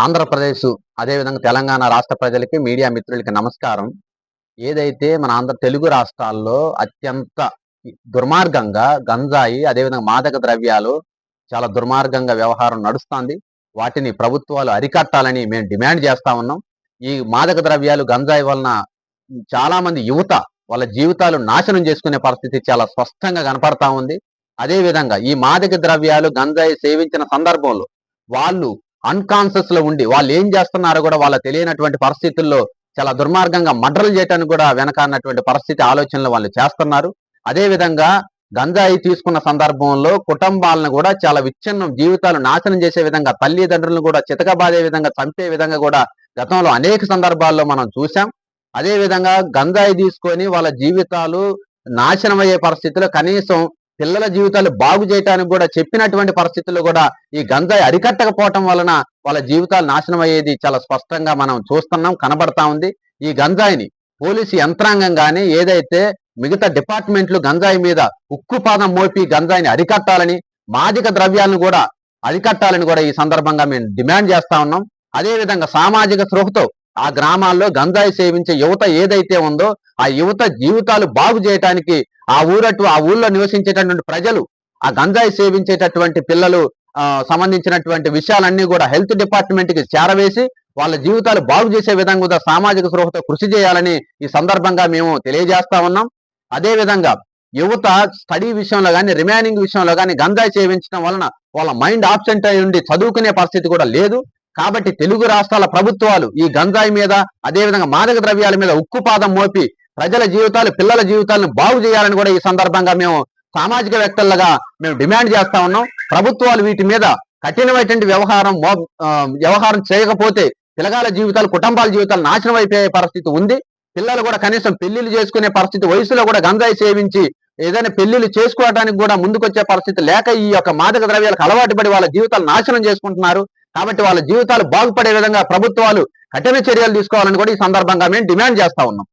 ఆంధ్రప్రదేశ్ అదేవిధంగా తెలంగాణ రాష్ట్ర ప్రజలకి, మీడియా మిత్రులకి నమస్కారం. ఏదైతే మన తెలుగు రాష్ట్రాల్లో అత్యంత దుర్మార్గంగా గంజాయి, అదేవిధంగా మాదక ద్రవ్యాలు చాలా దుర్మార్గంగా వ్యవహారం నడుస్తుంది. వాటిని ప్రభుత్వాలు అరికట్టాలని మేము డిమాండ్ చేస్తా ఉన్నాం. ఈ మాదక ద్రవ్యాలు, గంజాయి వలన చాలా మంది యువత వాళ్ళ జీవితాలు నాశనం చేసుకునే పరిస్థితి చాలా స్పష్టంగా కనపడతా ఉంది. అదేవిధంగా ఈ మాదక ద్రవ్యాలు, గంజాయి సేవించిన సందర్భంలో వాళ్ళు అన్కాన్షియస్ లో ఉండి వాళ్ళు ఏం చేస్తున్నారో కూడా వాళ్ళ తెలియనటువంటి పరిస్థితుల్లో చాలా దుర్మార్గంగా మర్డర్లు చేయడానికి కూడా వెనకన్నటువంటి పరిస్థితి ఆలోచనలు వాళ్ళు చేస్తున్నారు. అదేవిధంగా గంజాయి తీసుకున్న సందర్భంలో కుటుంబాలను కూడా చాలా విచ్ఛిన్నం, జీవితాలు నాశనం చేసే విధంగా, తల్లిదండ్రులను కూడా చితకబాదే విధంగా, చంపే విధంగా కూడా గతంలో అనేక సందర్భాల్లో మనం చూసాం. అదేవిధంగా గంజాయి తీసుకొని వాళ్ళ జీవితాలు నాశనం అయ్యే పరిస్థితిలో కనీసం పిల్లల జీవితాలు బాగు చేయడానికి కూడా చెప్పినటువంటి పరిస్థితుల్లో కూడా ఈ గంజాయి అరికట్టకపోవటం వలన వాళ్ళ జీవితాలు నాశనం అయ్యేది చాలా స్పష్టంగా మనం చూస్తున్నాం, కనబడతా ఉంది. ఈ గంజాయిని పోలీసు యంత్రాంగం కానీ ఏదైతే మిగతా డిపార్ట్మెంట్లు గంజాయి మీద ఉక్కుపాదం మోపి గంజాయిని అరికట్టాలని, మాదక ద్రవ్యాలను కూడా అరికట్టాలని కూడా ఈ సందర్భంగా మేము డిమాండ్ చేస్తా ఉన్నాం. అదేవిధంగా సామాజిక స్పృహతో ఆ గ్రామాల్లో గంజాయి సేవించే యువత ఏదైతే ఉందో ఆ యువత జీవితాలు బాగు చేయటానికి ఆ ఊళ్ళో నివసించేటటువంటి ప్రజలు, ఆ గంజాయి సేవించేటటువంటి పిల్లలు సంబంధించినటువంటి విషయాలన్నీ కూడా హెల్త్ డిపార్ట్మెంట్ కి చేరవేసి వాళ్ళ జీవితాలు బాగు చేసే విధంగా సామాజిక స్పృహతో కృషి చేయాలని ఈ సందర్భంగా మేము తెలియజేస్తా ఉన్నాం. అదేవిధంగా యువత స్టడీ విషయంలో కానీ, రిమైనింగ్ విషయంలో కానీ గంజాయి సేవించడం వలన వాళ్ళ మైండ్ ఆబ్సెంట్ అయి ఉండి చదువుకునే పరిస్థితి కూడా లేదు. కాబట్టి తెలుగు రాష్ట్రాల ప్రభుత్వాలు ఈ గంజాయి మీద, అదేవిధంగా మాదక ద్రవ్యాల మీద ఉక్కుపాదం మోపి ప్రజల జీవితాలు, పిల్లల జీవితాలను బాగు చేయాలని కూడా ఈ సందర్భంగా మేము సామాజికవేత్తలుగా మేము డిమాండ్ చేస్తా ఉన్నాం. ప్రభుత్వాలు వీటి మీద కఠినమైనటువంటి వ్యవహారం చేయకపోతే పిల్లగాల జీవితాలు, కుటుంబాల జీవితాలు నాశనం అయిపోయే పరిస్థితి ఉంది. పిల్లలు కూడా కనీసం పెళ్లిళ్ళు చేసుకునే పరిస్థితి, వయసులో కూడా గంజాయి సేవించి ఏదైనా పెళ్లిళ్ళు చేసుకోవడానికి కూడా ముందుకొచ్చే పరిస్థితి లేక ఈ యొక్క మాదక ద్రవ్యాలకు అలవాటు పడి వాళ్ళ జీవితాలు నాశనం చేసుకుంటున్నారు. కాబట్టి వాళ్ళ జీవితాలు బాగుపడే విధంగా ప్రభుత్వాలు కఠిన చర్యలు తీసుకోవాలని కూడా ఈ సందర్భంగా మేము డిమాండ్ చేస్తా ఉన్నాం.